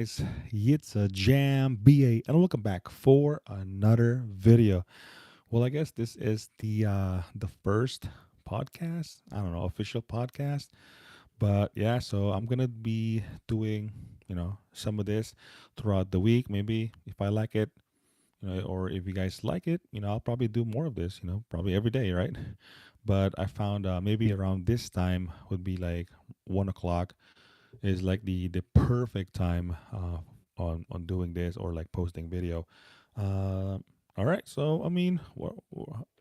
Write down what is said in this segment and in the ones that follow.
It's a jam BA and welcome back for another video. Well, I guess this is the first podcast. I don't know, official podcast. But yeah, so I'm gonna be doing, some of this throughout the week. Maybe if I like it, or if you guys like it, I'll probably do more of this, probably every day, right? But I found maybe around this time would be like 1 o'clock is like the perfect time on doing this or like posting video. Uh, all right, so I mean,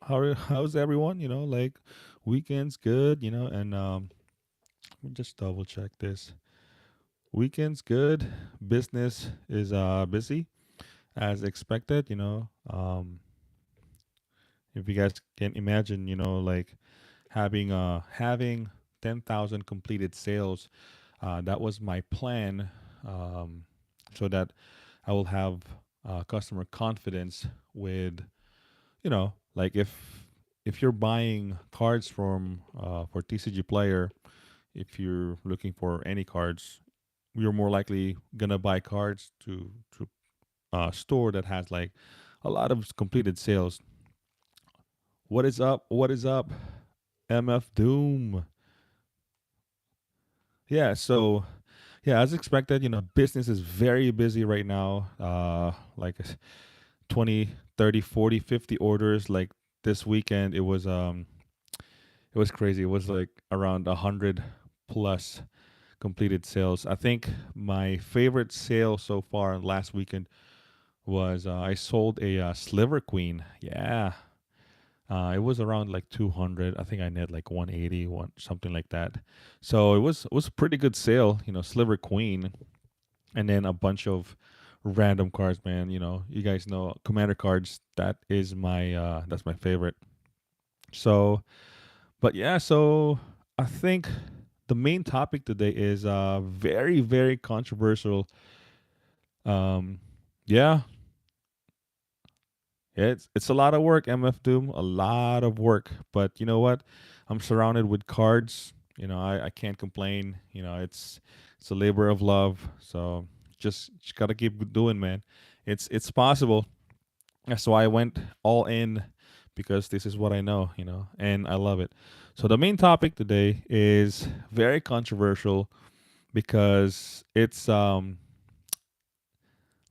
how's everyone? Like weekends good, and let me just double check this. Weekends good, business is busy as expected. If you guys can imagine, like having 10,000 completed sales. That was my plan, so that I will have customer confidence with, like if you're buying cards from for Tcgplayer, if you're looking for any cards, you're more likely gonna buy cards to store that has like a lot of completed sales. What is up? What is up? MF Doom. Yeah, so yeah, as expected, business is very busy right now. Like 20, 30, 40, 50 orders like this weekend it was crazy. It was like around 100 plus completed sales. I think my favorite sale so far last weekend was I sold a sliver queen. Yeah. It was around like 200. I think I net like 180, something like that. So it was a pretty good sale, sliver queen, and then a bunch of random cards, man. You guys know commander cards. That's my favorite. So, but yeah, so I think the main topic today is very very controversial. Um, yeah, it's a lot of work, MF Doom, a lot of work. But you know what? I'm surrounded with cards. I can't complain. It's a labor of love. So just gotta keep doing, man. It's possible. That's why I went all in because this is what I know, and I love it. So the main topic today is very controversial because it's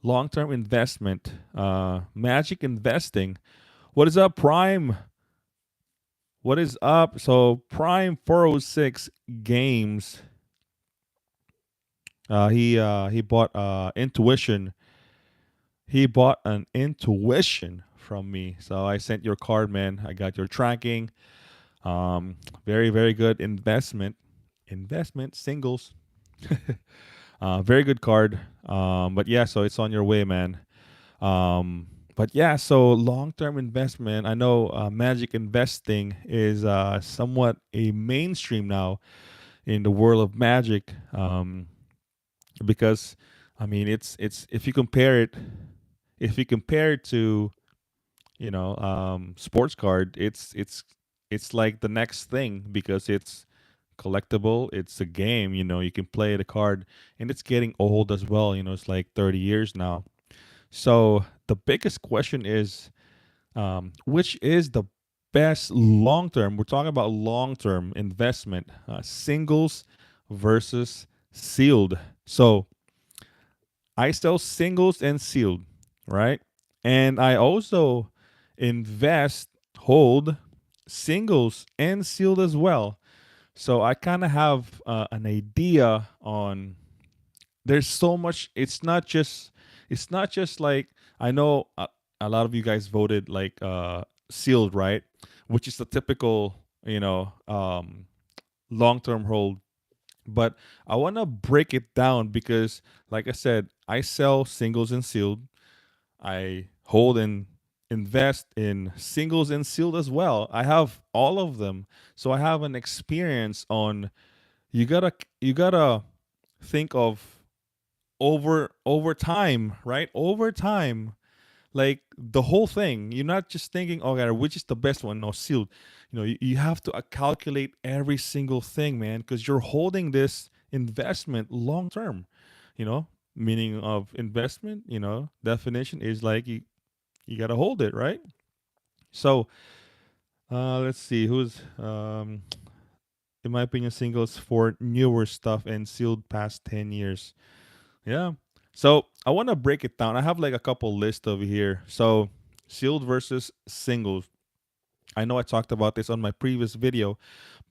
long-term investment, magic investing. What is up, Prime? What is up? So Prime 406 Games. He bought Intuition. He bought an Intuition from me. So I sent your card, man. I got your tracking. Very very good investment. Investment singles. Very good card. But yeah, so it's on your way, man. But yeah, so long term investment. I know magic investing is somewhat a mainstream now in the world of magic, because I mean it's if you compare it to sports card, it's like the next thing because it's collectible. It's a game. You can play the card, and it's getting old as well. It's like 30 years now. So the biggest question is, which is the best long term? We're talking about long term investment, singles versus sealed. So I sell singles and sealed, right? And I also hold singles and sealed as well. So I kind of have an idea on. There's so much. It's not just like I know a lot of you guys voted like sealed, right? Which is the typical, long term hold. But I want to break it down because, like I said, I sell singles and sealed. I hold and invest in singles and sealed as well. I have all of them, so I have an experience on. You gotta think of over time, right? Over time, like the whole thing. You're not just thinking, okay, which is the best one? No, sealed. You have to calculate every single thing, man, because you're holding this investment long term. You know, meaning of investment, definition is like you got to hold it, right? So let's see who's in my opinion singles for newer stuff and sealed past 10 years. Yeah. So I want to break it down. I have like a couple lists over here. So sealed versus singles. I know I talked about this on my previous video,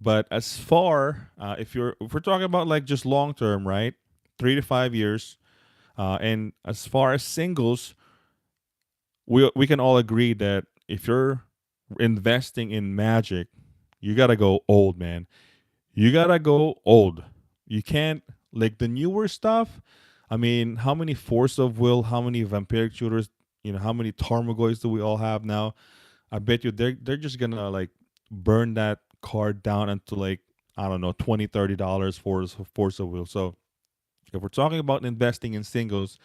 but as far if we're talking about like just long term, right, 3 to 5 years, and as far as singles, we can all agree that if you're investing in Magic, you gotta go old, man. You gotta go old. You can't like the newer stuff. I mean, how many Force of Will, how many Vampiric Shooters, how many Tarmogoyfs do we all have now? I bet you they're just gonna like burn that card down into like I don't know $20-$30 for Force of Will. So if we're talking about investing in singles,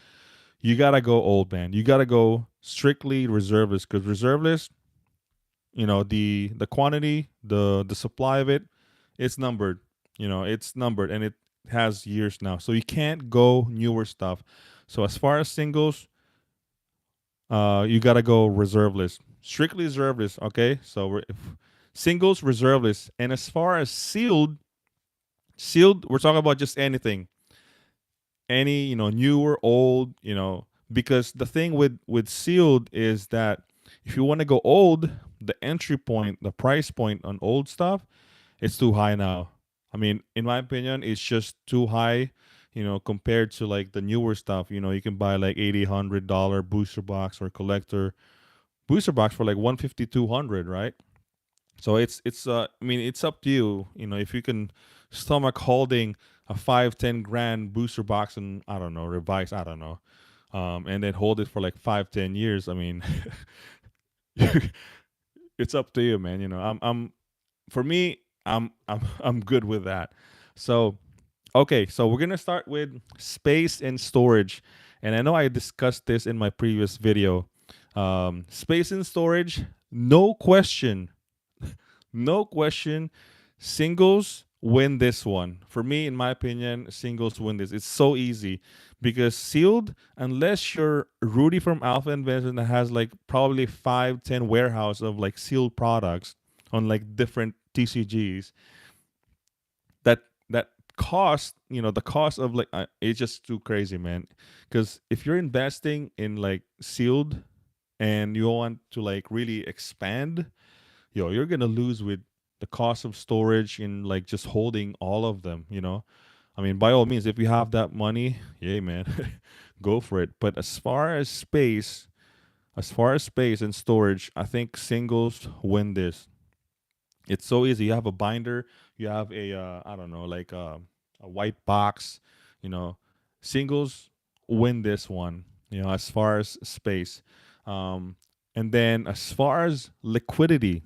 you gotta go old, man. You gotta go strictly reserveless because reserveless, the quantity, the supply of it, it's numbered. It's numbered and it has years now. So you can't go newer stuff. So as far as singles, you gotta go reserveless, strictly reserveless. Okay, so singles reserveless, and as far as sealed, we're talking about just anything, any new or old, because the thing with sealed is that if you want to go old, the entry point, the price point on old stuff, it's too high now. I mean, in my opinion, it's just too high, compared to like the newer stuff. You can buy like $80-$100 booster box or collector booster box for like 150, 200, right? So I mean, it's up to you. If you can stomach holding a 5-10 grand booster box and I don't know, revise, I don't know, and then hold it for like 5-10 years. I mean, it's up to you, man. I'm for me, I'm good with that. So okay, so we're gonna start with space and storage, and I know I discussed this in my previous video. Space and storage, no question, no question. Singles win this one. For me, in my opinion, singles win this. It's so easy because sealed, unless you're Rudy from Alpha Investment that has like probably 5-10 warehouse of like sealed products on like different TCGs, that cost, the cost of like it's just too crazy, man. Because if you're investing in like sealed and you want to like really expand, you're gonna lose with the cost of storage and like just holding all of them. I mean, by all means, if you have that money, yeah, man, go for it. But as far as space and storage, I think singles win this. It's so easy. You have a binder, you have a I don't know, like a white box, you know. Singles win this one, as far as space. Um, and then as far as liquidity,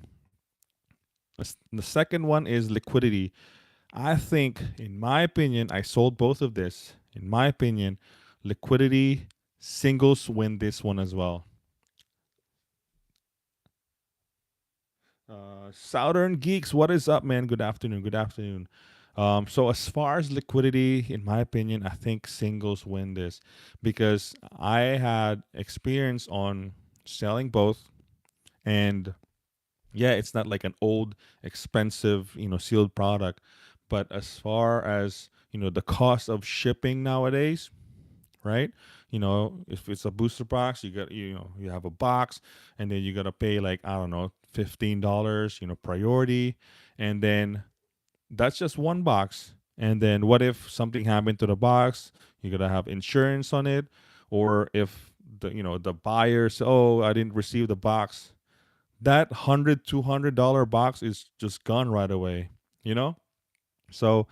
the second one is liquidity. I think, in my opinion, I sold both of this. In my opinion, liquidity, singles win this one as well. Southern Geeks, what is up, man? Good afternoon. Good afternoon. So as far as liquidity, in my opinion, I think singles win this because I had experience on selling both, and yeah, it's not like an old, expensive, sealed product, but as far as the cost of shipping nowadays, right? If it's a booster box, you have a box, and then you gotta pay like I don't know $15, priority, and then that's just one box. And then what if something happened to the box? You gotta have insurance on it, or if the buyer says, "Oh, I didn't receive the box," that $100-$200 box is just gone right away. You know, so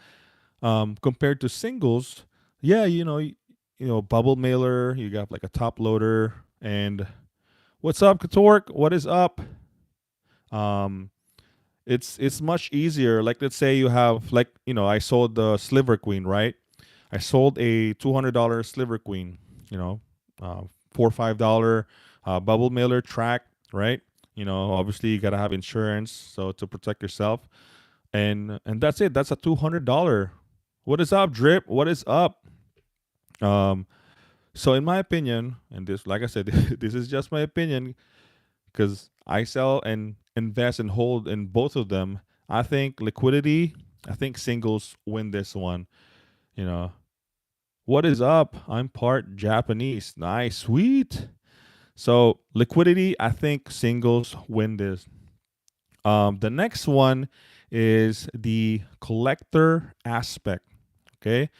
compared to singles, yeah, bubble mailer, you got like a top loader, and what's up, Katork? What is up? Um, it's much easier. Like let's say you have like I sold the Sliver Queen, right? I sold a $200 Sliver Queen. You know, uh, $4 or $5 bubble mailer track, right? Obviously you gotta have insurance so to protect yourself, and that's it. That's a $200. What is up, Drip? What is up? So in my opinion, and this, like I said, this is just my opinion because I sell and invest and hold in both of them. I think liquidity, I think singles win this one. You know, what is up? I'm part Japanese. Nice, sweet. So liquidity, I think singles win this. The next one is the collector aspect. Okay,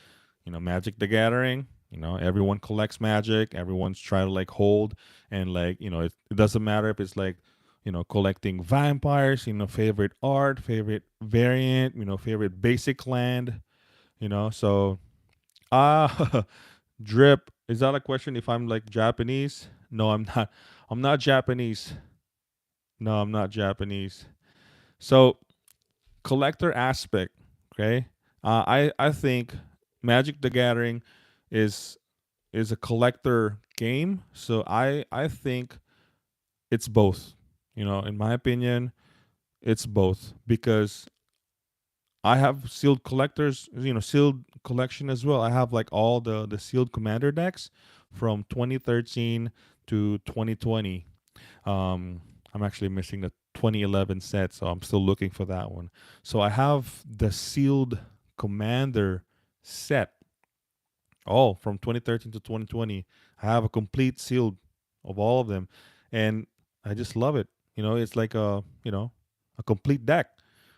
Magic the Gathering. Everyone collects Magic. Everyone's trying to like hold and like it doesn't matter if it's like collecting vampires. Favorite art, favorite variant. Favorite basic land. So drip. Is that a question? If I'm like Japanese? No, I'm not. I'm not Japanese. No, I'm not Japanese. So collector aspect. Okay, I think Magic the Gathering is is a collector game. So I think it's both. In my opinion, it's both because I have sealed collectors, sealed collection as well. I have like all the sealed commander decks from 2013 to 2020. Um, I'm actually missing the 2011 set, so I'm still looking for that one. So I have the sealed commander set all from 2013 to 2020. I have a complete sealed of all of them, and I just love it. It's like a complete deck.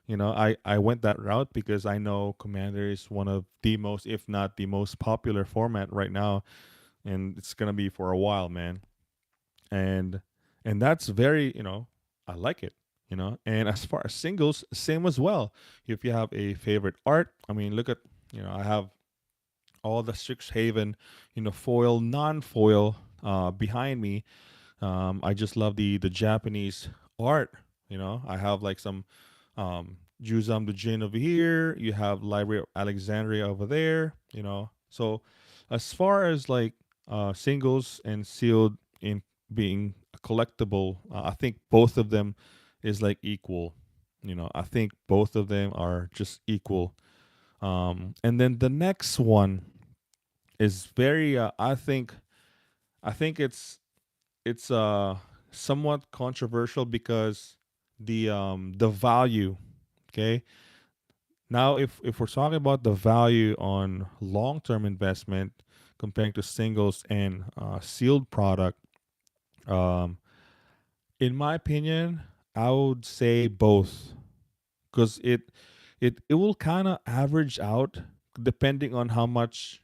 I went that route because I know Commander is one of the most, if not the most popular format right now, and it's gonna be for a while, man. And that's very, I like it. And as far as singles, same as well. If you have a favorite art, I mean, look at, I have all the Strixhaven, foil, non-foil behind me. I just love the Japanese art. I have like some Juzam the Jin over here. You have Library of Alexandria over there. So as far as like singles and sealed in being collectible, I think both of them is like equal. I think both of them are just equal. And then the next one is very I think it's somewhat controversial because the value. Okay, now if we're talking about the value on long-term investment comparing to singles and sealed product, um in my opinion, I would say both because it will kind of average out depending on how much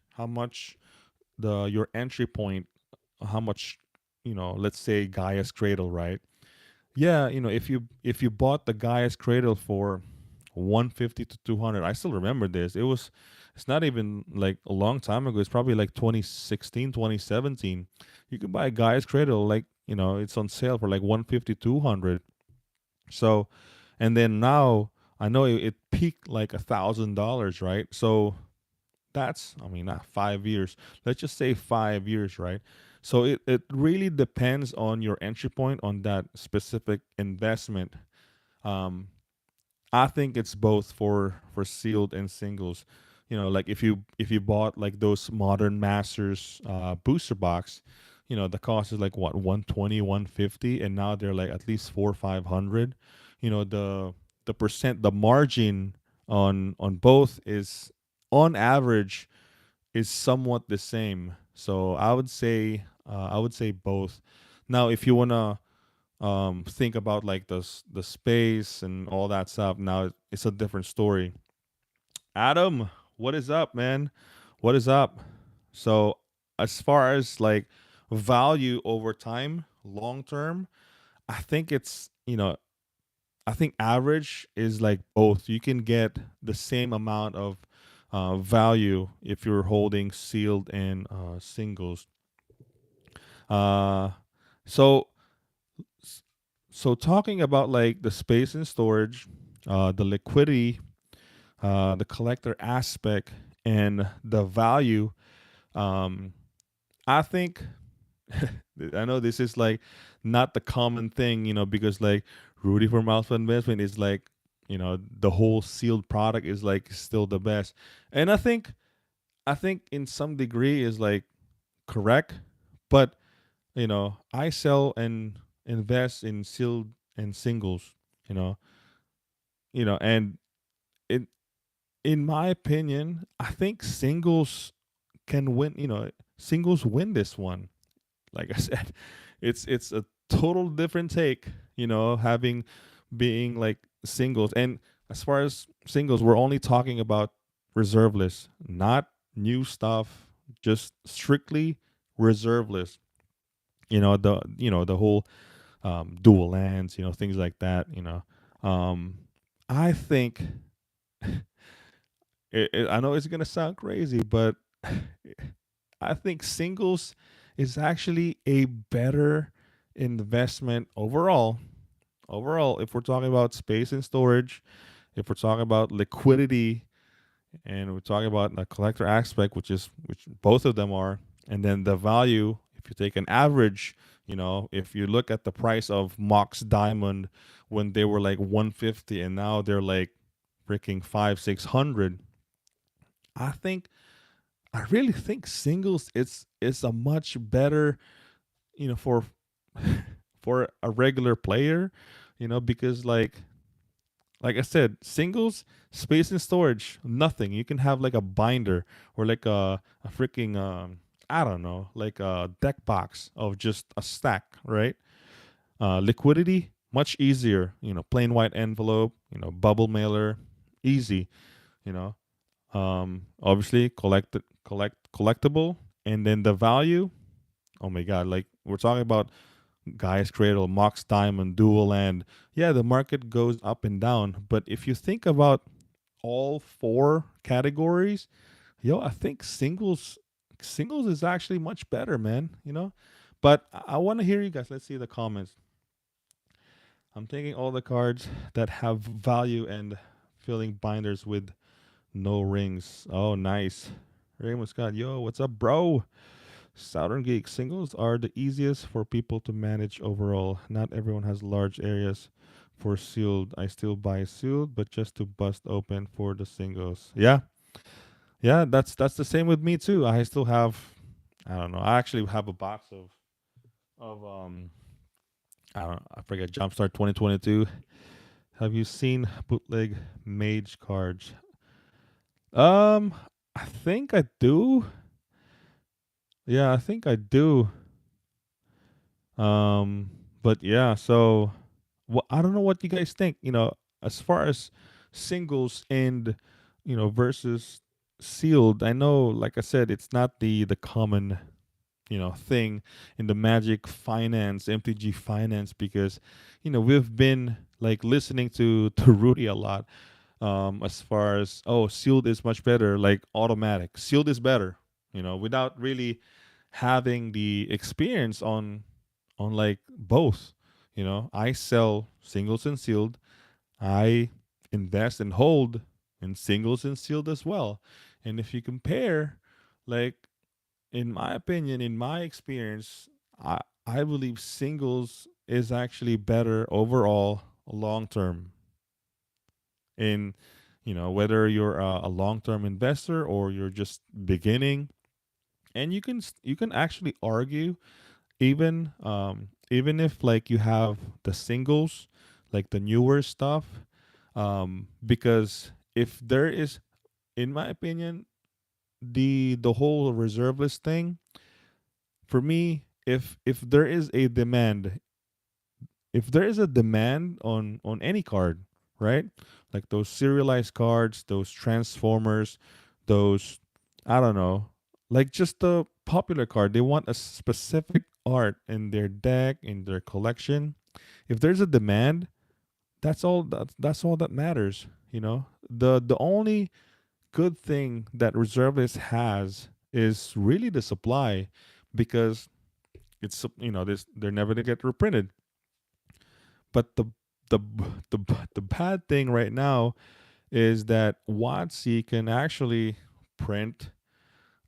the your entry point, how much, let's say Gaia's Cradle, right? Yeah, if you bought the Gaia's Cradle for 150 to 200, I still remember this. It's not even like a long time ago. It's probably like 2016, 2017. You could buy a Gaia's Cradle like, it's on sale for like 150, 200. So, and then now I know it peaked like $1,000, right? So that's, I mean, not 5 years. Let's just say 5 years, right? So it really depends on your entry point on that specific investment. Um, I think it's both for sealed and singles. Like if you bought like those modern masters booster box, the cost is like what, 120, 150, and now they're like at least 400, 500. The margin on both is on average is somewhat the same. So I would say both. Now if you wanna think about like the space and all that stuff, now it's a different story. Adam, what is up, man? What is up? So as far as like value over time, long term, I think I think average is like both. You can get the same amount of value if you're holding sealed and singles. uh so so talking about like the space and storage, the liquidity, the collector aspect, and the value, um, I think I know this is like not the common thing, because like Rudy from Alpha Investment is like, the whole sealed product is like still the best, and I think in some degree is like correct, but I sell and invest in sealed and singles. You know, and it in my opinion, I think singles can win. Singles win this one. Like I said, it's a total different take. Having being like singles, and as far as singles, we're only talking about reserve list, not new stuff, just strictly reserve list. The whole dual lands, things like that. I think I know it's gonna sound crazy, but I think singles is actually a better investment overall. Overall, if we're talking about space and storage, if we're talking about liquidity, and we're talking about the collector aspect, which both of them are, and then the value. If you take an average, if you look at the price of Mox Diamond when they were like 150 and now they're like freaking 500-600, I think I really think singles it's a much better, for for a regular player, because like I said, singles, space and storage, nothing. You can have like a binder or like a freaking I don't know, like a deck box of just a stack, right? Liquidity, much easier. Plain white envelope, bubble mailer, easy. You know, obviously collectible, and then the value. Oh my God! Like we're talking about Guy's Cradle, Mox Diamond, Dual Land. Yeah, the market goes up and down. But if you think about all four categories, I think singles is actually much better, man. But I want to hear you guys. Let's see the comments. I'm taking all the cards that have value and filling binders with no rings. Oh, nice. Raymond Scott, yo, what's up, bro? Southern Geek, singles are the easiest for people to manage overall. Not everyone has large areas for sealed. I still buy sealed, but just to bust open for the singles. Yeah. Yeah, that's the same with me too. I still have, I don't know. I actually have a box of I don't know, I forget, Jumpstart 2022. Have you seen bootleg mage cards? Um I think I do. Yeah, I think I do. Um, but yeah, so I don't know what you guys think. As far as singles and versus sealed, I know, like I said, it's not the common thing in the Magic Finance, MTG Finance, because we've been like listening to Rudy a lot. As far as, oh, sealed is much better, like automatic. Sealed is better, without really having the experience on like both. I sell singles and sealed. I invest and hold in singles and sealed as well. And if you compare, like, in my opinion, in my experience, I believe singles is actually better overall long term. In whether you're a long term investor or you're just beginning, and you can actually argue, even if like you have the singles, like the newer stuff, because if there is, in my opinion, the whole reserve list thing, for me, if there is a demand, if there is a demand on any card, right? Like those serialized cards, those transformers, those, I don't know, like just the popular card. They want a specific art in their deck, in their collection. If there's a demand, that's all that matters. The only good thing that reserve list has is really the supply, because it's this, they're never gonna get reprinted. But the the bad thing right now is that Wotc can actually print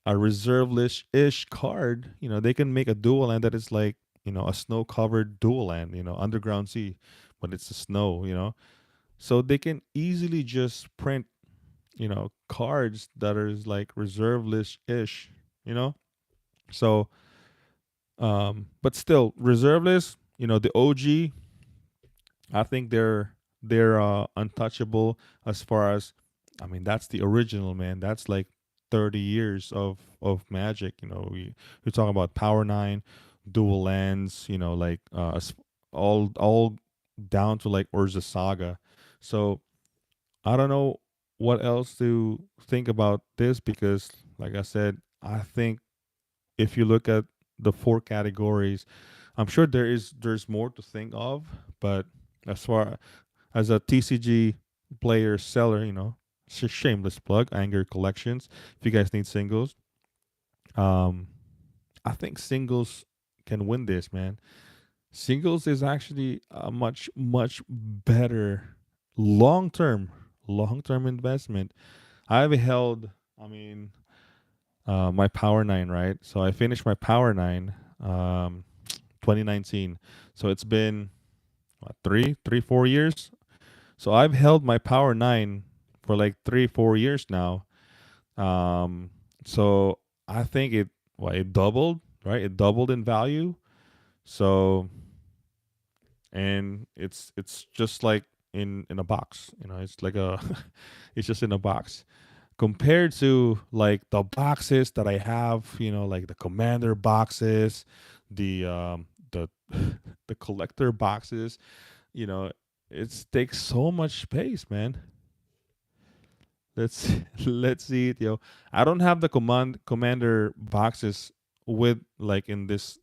a reserve list ish card. They can make a dual land that is like, a snow covered dual land, underground sea, but it's the snow. So they can easily just print, cards that are like reserve list ish. You know, So, but still, reserve list, the OG, I think they're untouchable as far as, I mean, that's the original, man. That's like 30 years of Magic. You're talking about Power Nine, dual lands, like all down to like Urza Saga. So I don't know what else to think about this because, like I said, I think if you look at the four categories, I'm sure there's more to think of, but as far as a TCG player seller, shameless plug, Anger Collections. If you guys need singles, um, I think singles can win this, man. Singles is actually a much better long term long term investment. I've held, I mean, my Power Nine, right? So I finished my Power Nine, 2019. So it's been what, 4 years. So I've held my Power Nine for like 3 4 years now. Um, so I think it doubled, right? It doubled in value. So, and it's just like in a box. It's like a it's just in a box compared to like the boxes that I have. Like the Commander boxes, the the collector boxes. You know, it takes so much space, man. Let's let's see it, yo. I don't have the commander boxes with like in this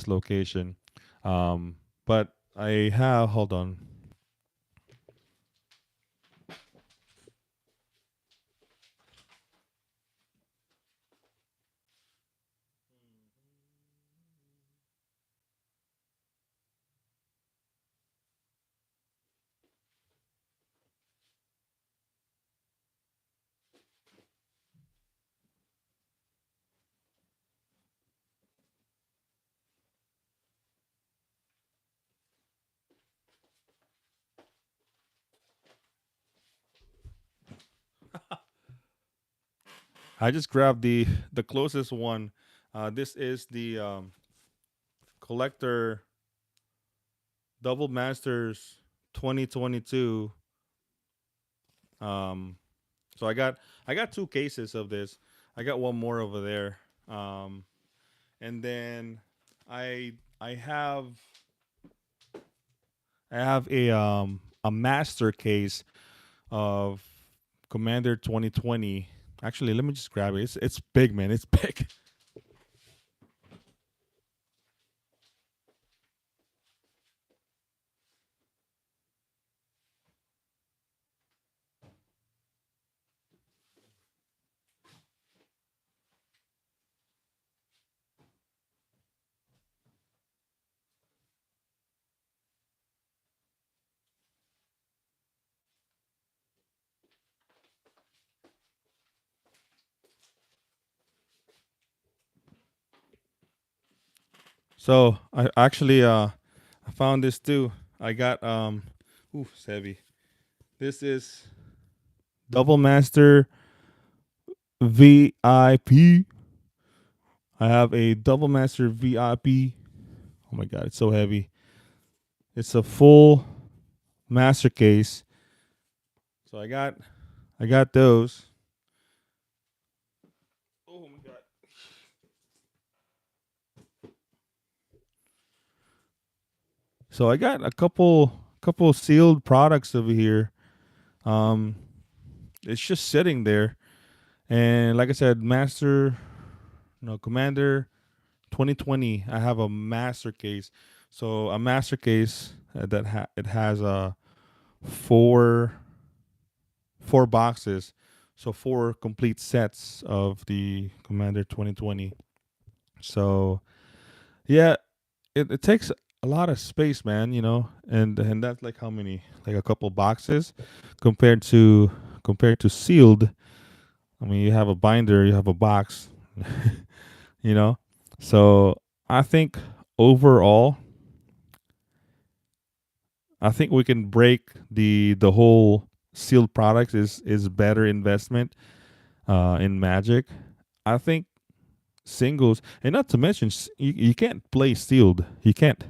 location. But I have, hold on. I just grabbed the closest one. This is the collector Double Masters 2022. Um, so I got two cases of this. I got one more over there. And then I I have I have a master case of Commander 2020. Actually, let me just grab it. It's big, man. It's big. So I actually I found this too. I got ooh, it's heavy. This is Double Master VIP. I have a Double Master VIP. Oh my god, it's so heavy. It's a full master case. So I got those. Oh my god. So I got a couple sealed products over here. Um, it's just sitting there, and like I said, Master, no Commander 2020. I have a master case. So a master case it has four four boxes, so four complete sets of the Commander 2020. So yeah, it takes a lot of space, man. And that's like how many, like a couple boxes compared to sealed. I mean, you have a binder, you have a box, you know. So I think overall, I think we can break the whole sealed products is better investment in Magic. I think singles, and not to mention you can't play sealed. You can't,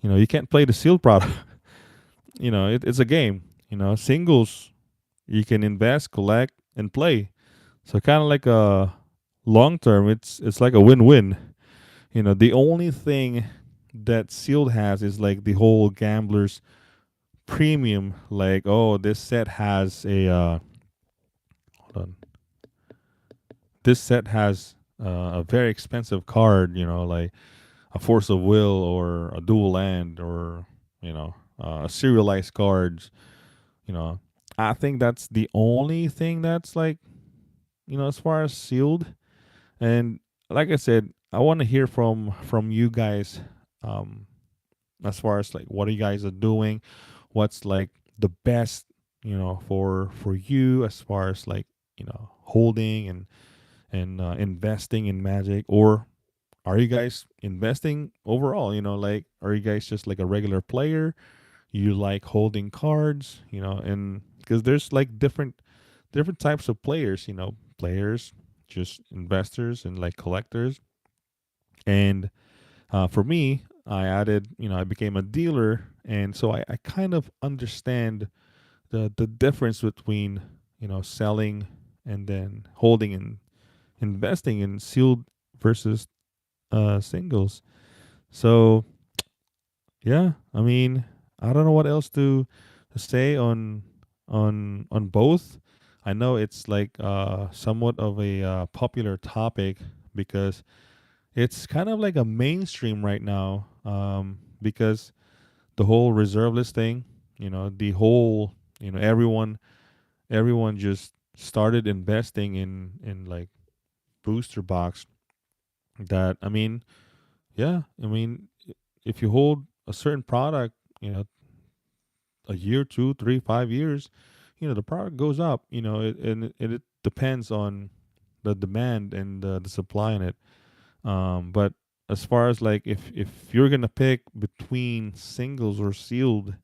you can't play the sealed product. It's a game. Singles, you can invest, collect, and play. So kind of like a long term, it's like a win-win. The only thing that sealed has is like the whole gambler's premium. Like, oh, this set has a hold on. This set has a very expensive card. Like a force of will or a dual land or serialized cards. You know, I think that's the only thing that's like as far as sealed. And like I said, I want to hear from you guys, um, as far as like what you guys are doing, what's like the best, for you as far as like holding and investing in Magic, or are you guys investing overall? Like are you guys just like a regular player? You like holding cards, and because there's like different types of players, players, just investors and like collectors. And for me, I became a dealer, and so I kind of understand the difference between selling and then holding and investing in sealed versus singles. So yeah, I mean, I don't know what else to say on both. I know it's like somewhat of a popular topic because it's kind of like a mainstream right now, because the whole reserve list thing, the whole, everyone just started investing in like booster box. That I mean, yeah, I mean, if you hold a certain product, a year, 2, 3, 5 years, the product goes up. And it depends on the demand and the supply in it. But as far as like if you're gonna pick between singles or sealed,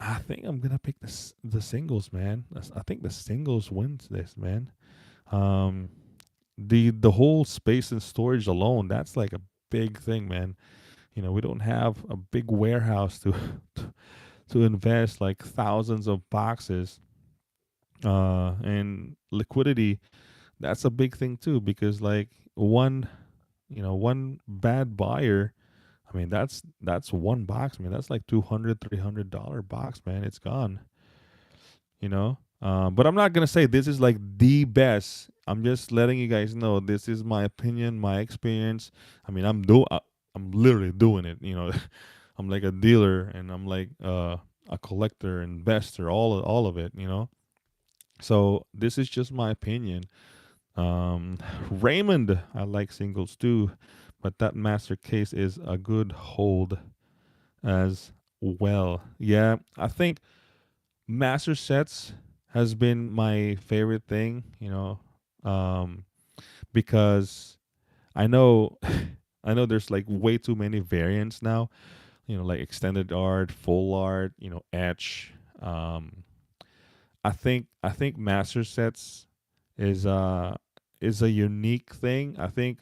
I think I'm gonna pick the singles, man. I think the singles wins this, man. Um, the whole space and storage alone, that's like a big thing, man. We don't have a big warehouse to to invest like thousands of boxes. And liquidity, that's a big thing too, because like one bad buyer, I mean, that's one box, man. That's like $200, $300 box, man. It's gone. But I'm not gonna say this is like the best. I'm just letting you guys know this is my opinion, my experience. I mean, I'm literally doing it. I'm like a dealer, and I'm like a collector, investor, all of it. So this is just my opinion. Raymond, I like singles too, but that master case is a good hold as well. Yeah, I think master sets has been my favorite thing, because I know I know there's like way too many variants now, like extended art, full art, etch. Um, I think master sets is uh is a unique thing. I think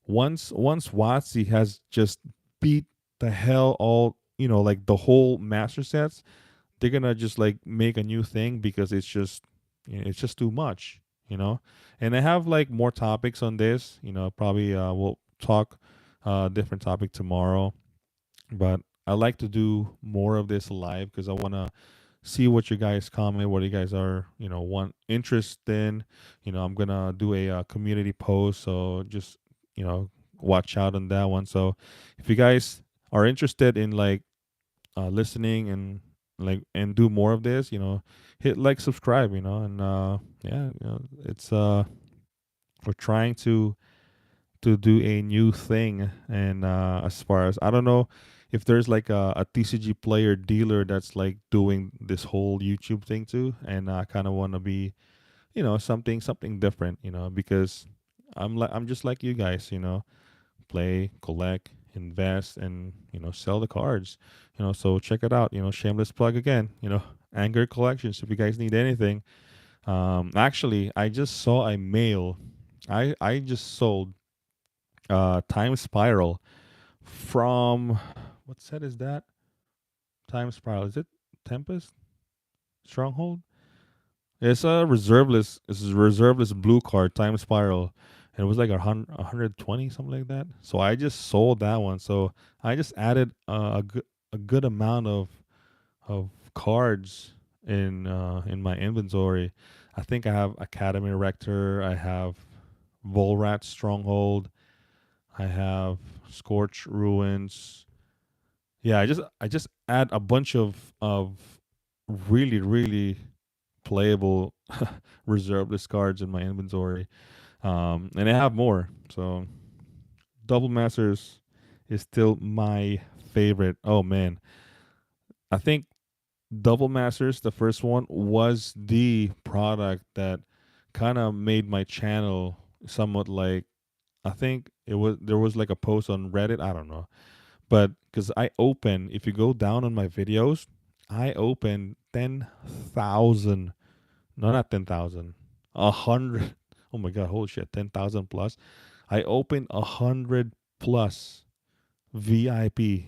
once Wotc has just beat the hell all, like the whole master sets, they're gonna just like make a new thing because it's just too much, and I have like more topics on this, probably we'll talk different topic tomorrow, but I like to do more of this live because I want to see what you guys comment, what you guys are, want interest in. I'm gonna do a community post, so just you know watch out on that one. So if you guys are interested in like listening and do more of this, hit like, subscribe, and yeah, it's we're trying to do a new thing. And as far as I don't know if there's like a TCG player dealer that's like doing this whole YouTube thing too, and I kind of want to be something different, because I'm just like you guys, play, collect, invest, and sell the cards. So check it out. Shameless plug again. Anger Collections. If you guys need anything, actually, I just saw a mail. I just sold Time Spiral from what set is that? Time Spiral. Is it Tempest? Stronghold? It's a reserveless. It's a reserveless blue card, Time Spiral, and it was like 120 something like that. So I just sold that one. So I just added a good amount of cards in my inventory. I think I have Academy Rector. I have Volrat Stronghold. I have Scorch Ruins. Yeah, I just add a bunch of really playable reserveless cards in my inventory. And I have more. So Double Masters is still my favorite. Oh man, I think Double Masters, the first one, was the product that kind of made my channel somewhat like. I think it was there was like a post on Reddit. I don't know, but because I open, if you go down on my videos, I open 10,000. No, not 10,000. 100. Oh my god, holy shit, 10,000 plus. I opened 100 plus VIP,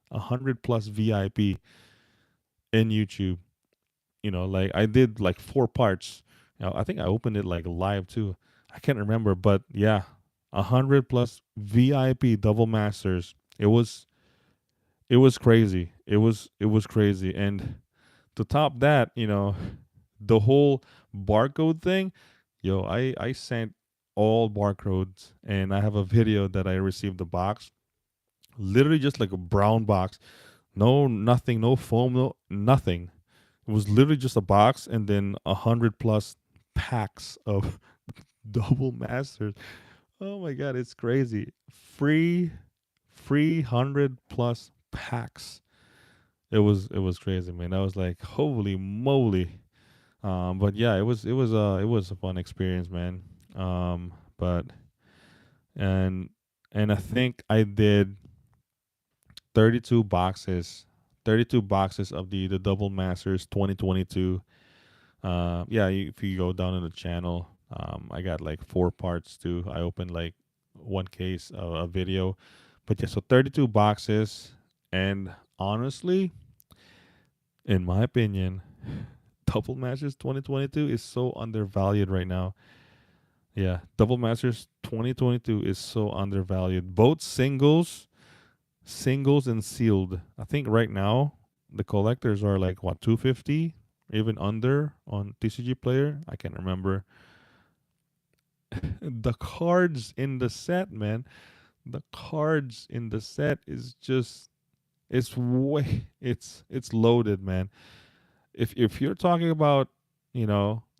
100 plus VIP in YouTube. Like I did like 4 parts. I think I opened it like live too. I can't remember, but yeah, 100 plus VIP double masters. It was crazy. It was crazy, and to top that, the whole barcode thing. Yo, I sent all barcodes, and I have a video that I received the box, literally just like a brown box, no nothing, no foam, no nothing. It was literally just a box, and then 100 plus packs of double masters. Oh my god, it's crazy. Free 100 plus packs. It was crazy, man. I was like, holy moly. But yeah, it was a fun experience, man. But and and I think I did 32 boxes, 32 boxes of the Double Masters 2022. Yeah, if you go down in the channel, I got like 4 parts too. I opened like one case of a video, but yeah, so 32 boxes, and honestly, in my opinion, Double Masters 2022 is so undervalued right now. Yeah, Double Masters 2022 is so undervalued. Both singles and sealed. I think right now the collectors are like what, 250, even under on Tcgplayer. I can't remember. The cards in the set, man. The cards in the set is just it's loaded, man. If you're talking about,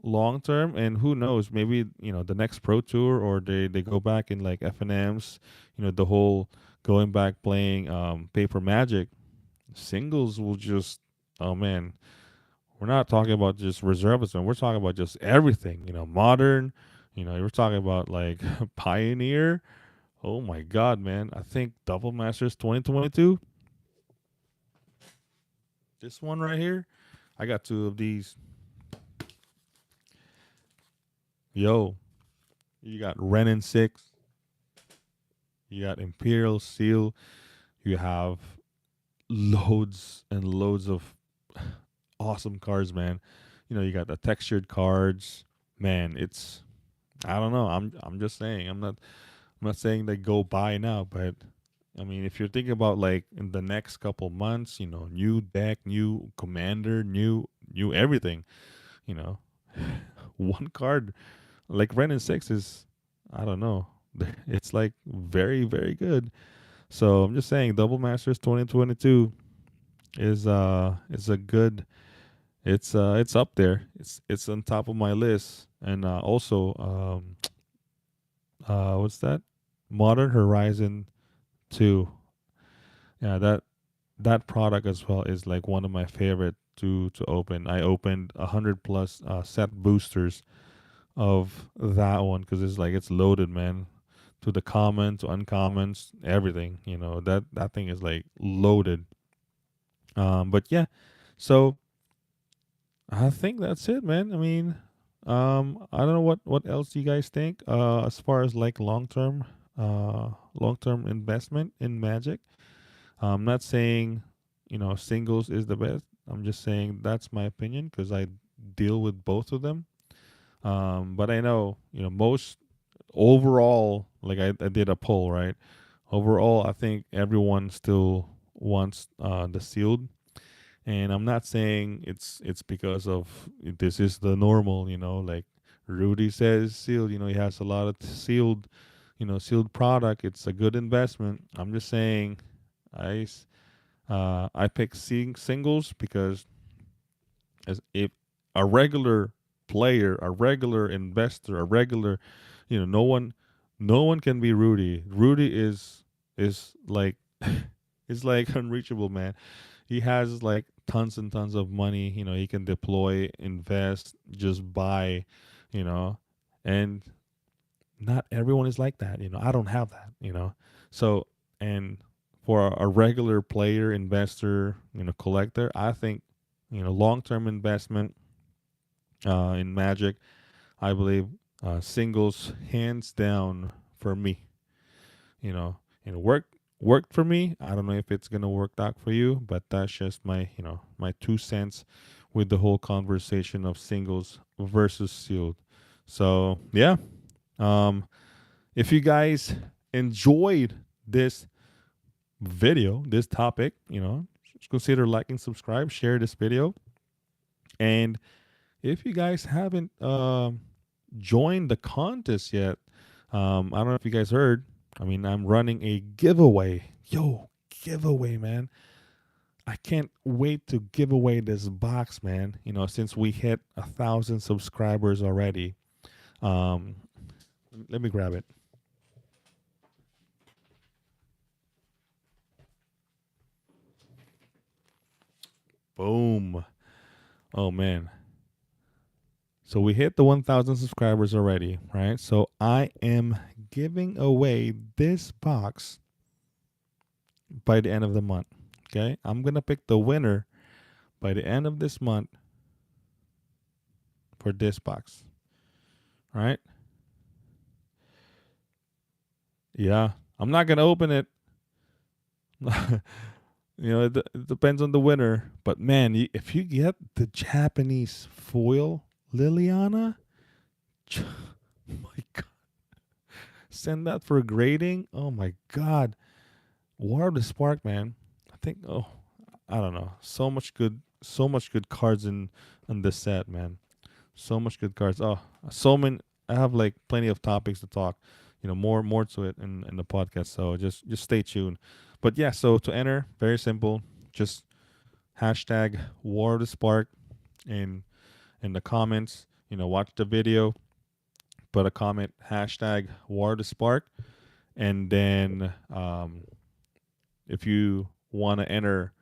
long term, and who knows, maybe, the next pro tour, or they go back in like FNMs, the whole going back playing paper magic, singles will just, oh man, we're not talking about just reservism, we're talking about just everything, modern, we're talking about like pioneer. Oh my god, man, I think Double Masters 2022, this one right here, I got 2 of these. Yo, you got Renin 6, you got Imperial Seal, you have loads and loads of awesome cards, man. You got the textured cards. Man, it's, I don't know. I'm just saying. I'm not saying they go buy now, but I mean, if you're thinking about like in the next couple months, new deck, new commander, new everything, you know, one card like Renin 6 is, I don't know. It's like very good. So I'm just saying, Double Masters 2022 is a good. It's up there. It's on top of my list. And also, what's that? Modern Horizon 2. Yeah, that product as well is like one of my favorite to open. I opened 100 plus set boosters of that one, because it's loaded, man. To the common, to uncommons, everything. That thing is like loaded. But yeah, so I think that's it, man. I mean, I don't know what else you guys think. As far as like long term investment in Magic. I'm not saying, singles is the best. I'm just saying that's my opinion because I deal with both of them. But I know, most overall, like I did a poll, right? Overall, I think everyone still wants the sealed, and I'm not saying it's because of this is the normal, like Rudy says sealed. He has a lot of sealed, sealed product. It's a good investment. I'm just saying, I I pick singles because as if a regular player, a regular investor, a regular, no one can be Rudy. Rudy is like is like unreachable, man. He has like tons and tons of money. He can deploy, invest, just buy, you know, and not everyone is like that. I don't have that. So and for a regular player, investor, collector, I think long term investment in Magic, I believe singles hands down for me. Worked for me. I don't know if it's gonna work out for you, but that's just my 2 cents with the whole conversation of singles versus sealed. So yeah, um, if you guys enjoyed this video, this topic, just consider liking, subscribe, share this video, and if you guys haven't joined the contest yet, I don't know if you guys heard. I mean, I'm running a giveaway. Yo, giveaway, man. I can't wait to give away this box, man. Since we hit 1,000 subscribers already. Um, let me grab it. Boom. Oh, man. So we hit the 1,000 subscribers already, right? So I am giving away this box by the end of the month. Okay, I'm gonna pick the winner by the end of this month for this box. Right? Yeah, I'm not gonna open it. It depends on the winner. But man, if you get the Japanese foil Liliana, oh my god, send that for grading. Oh my god, War of the Spark, man. I think. Oh, I don't know. So much good cards in this set, man. So much good cards. Oh, so many. I have like plenty of topics to talk. More to it in the podcast. So just stay tuned. But yeah, so to enter, very simple. Just hashtag War of the Spark in the comments. Watch the video, put a comment hashtag War of the Spark, and then if you want to enter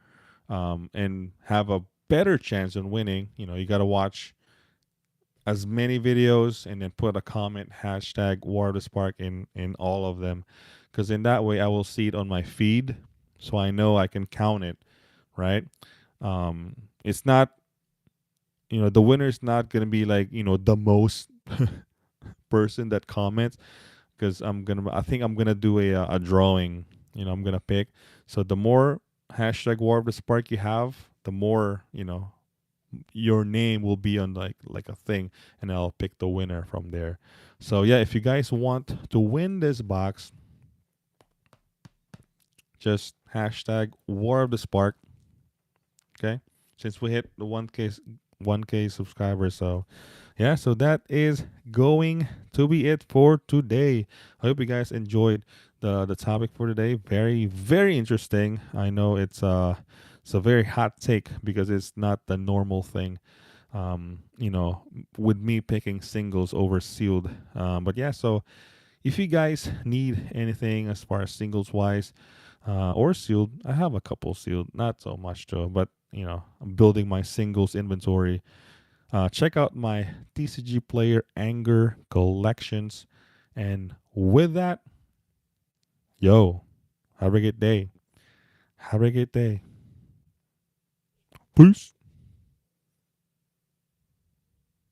and have a better chance on winning, you got to watch as many videos and then put a comment hashtag War of the Spark in all of them, because in that way I will see it on my feed, so I know I can count it, right? It's not, the winner is not gonna be like the most person that comments, because I think I'm gonna do a drawing. I'm gonna pick. So the more hashtag War of the Spark you have, the more your name will be on like a thing, and I'll pick the winner from there. So yeah, if you guys want to win this box, just hashtag War of the Spark. Okay, since we hit the 1K subscribers. So yeah, so that is going to be it for today. I hope you guys enjoyed the topic for today. Very, very interesting. I know it's a very hot take because it's not the normal thing. With me picking singles over sealed. But yeah, so if you guys need anything as far as singles wise, or sealed, I have a couple sealed, not so much though, but I'm building my singles inventory. Check out my Tcgplayer Anger collections. And with that, yo, have a good day. Have a good day. Peace.